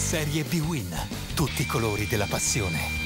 Serie B-Win. Tutti i colori della passione.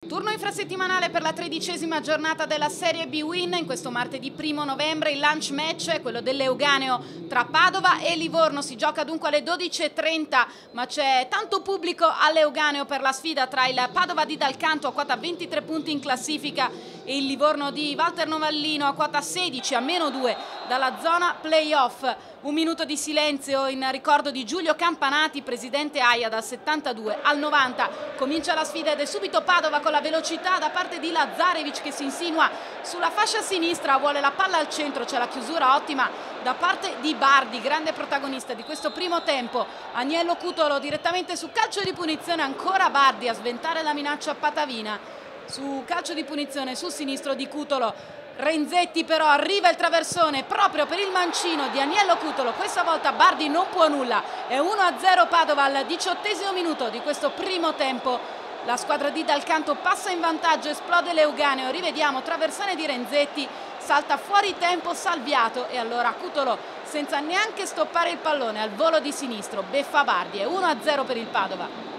Turno infrasettimanale per la 13ª giornata della Serie B-Win. In questo martedì 1 novembre il lunch match è quello dell'Euganeo tra Padova e Livorno. Si gioca dunque alle 12:30, ma c'è tanto pubblico all'Euganeo per la sfida tra il Padova di Dal Canto a quota 23 punti in classifica e il Livorno di Walter Novallino a quota 16 a -2 dalla zona playoff. Un minuto di silenzio in ricordo di Giulio Campanati, presidente AIA dal 72 al 90. Comincia la sfida ed è subito Padova con la velocità da parte di Lazarevic che si insinua sulla fascia sinistra, vuole la palla al centro, c'è la chiusura ottima da parte di Bardi, grande protagonista di questo primo tempo. Agnello Cutolo direttamente su calcio di punizione, ancora Bardi a sventare la minaccia patavina. Su calcio di punizione sul sinistro di Cutolo. Renzetti però arriva il traversone proprio per il mancino di Agnello Cutolo, questa volta Bardi non può nulla, è 1-0 Padova al 18° minuto di questo primo tempo. La squadra di Dal Canto passa in vantaggio, esplode l'Euganeo, rivediamo traversone di Renzetti, salta fuori tempo Salviato e allora Cutolo senza neanche stoppare il pallone al volo di sinistro beffa Bardi, è 1-0 per il Padova.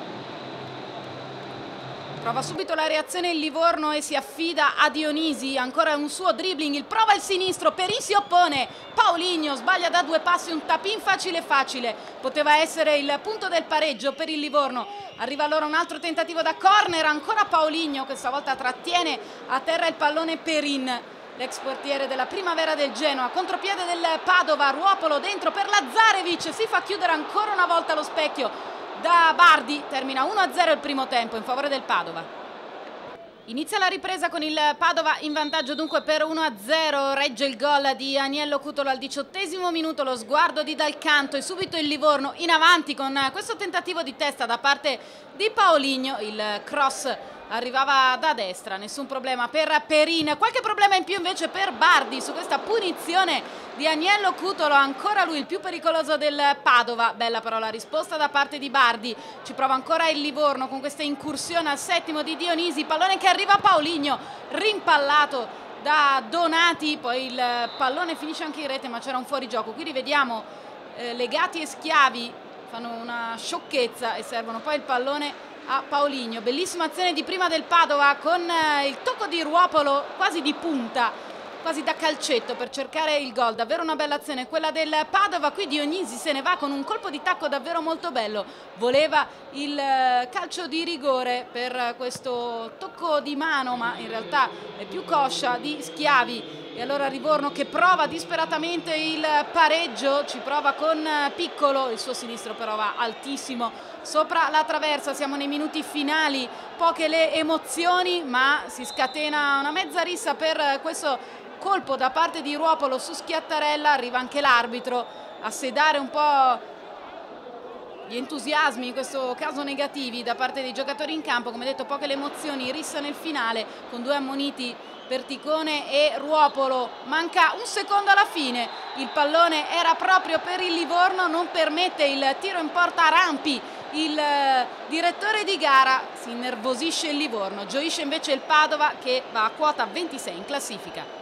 Prova subito la reazione il Livorno e si affida a Dionisi, ancora un suo dribbling, prova il sinistro, Perin si oppone, Paulinho sbaglia da 2 passi, un tap-in facile, poteva essere il punto del pareggio per il Livorno. Arriva allora un altro tentativo da corner, ancora Paulinho, questa volta trattiene a terra il pallone Perin. L'ex portiere della Primavera del Genoa, contropiede del Padova, Ruopolo dentro per Lazarevic, si fa chiudere ancora una volta lo specchio da Bardi, termina 1-0 il primo tempo in favore del Padova. Inizia la ripresa con il Padova in vantaggio dunque per 1-0, regge il gol di Agnello Cutolo al 18° minuto, lo sguardo di Dal Canto e subito il Livorno in avanti con questo tentativo di testa da parte di Paulinho, il cross arrivava da destra, nessun problema per Perin, qualche problema in più invece per Bardi su questa punizione di Agnello Cutolo, ancora lui il più pericoloso del Padova. Bella però la risposta da parte di Bardi, ci prova ancora il Livorno con questa incursione al 7° di Dionisi, pallone che arriva a Paulinho, rimpallato da Donati, poi il pallone finisce anche in rete ma c'era un fuorigioco. Qui rivediamo Legati e Schiavi fanno una sciocchezza e servono poi il pallone a Paulinho. Bellissima azione di prima del Padova con il tocco di Ruopolo quasi di punta, quasi da calcetto per cercare il gol, davvero una bella azione quella del Padova. Qui Dionisi se ne va con un colpo di tacco davvero molto bello, voleva il calcio di rigore per questo tocco di mano ma in realtà è più coscia di Schiavi. E allora Livorno che prova disperatamente il pareggio, ci prova con Piccolo, il suo sinistro però va altissimo sopra la traversa. Siamo nei minuti finali, poche le emozioni ma si scatena una mezza rissa per questo colpo da parte di Ruopolo su Schiattarella. Arriva anche l'arbitro a sedare un po' gli entusiasmi, in questo caso negativi, da parte dei giocatori in campo. Come detto, poche le emozioni, rissa nel finale con 2 ammoniti per Ticone e Ruopolo. Manca un secondo alla fine, il pallone era proprio per il Livorno, non permette il tiro in porta a Rampi, il direttore di gara. Si innervosisce il Livorno, gioisce invece il Padova che va a quota 26 in classifica.